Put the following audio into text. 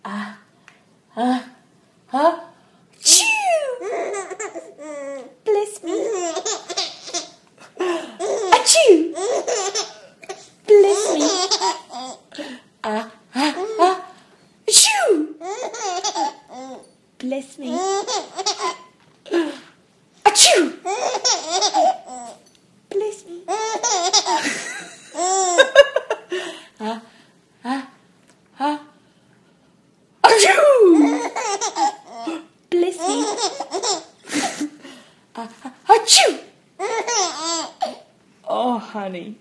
Ah, ah, ah. Achoo! Bless me. Achoo! Bless me. Ah, ah, ah. Achoo! Bless me. Achoo! Bless me. Ah, ah, ah. Achoo! Bless me. Achoo! Oh, honey.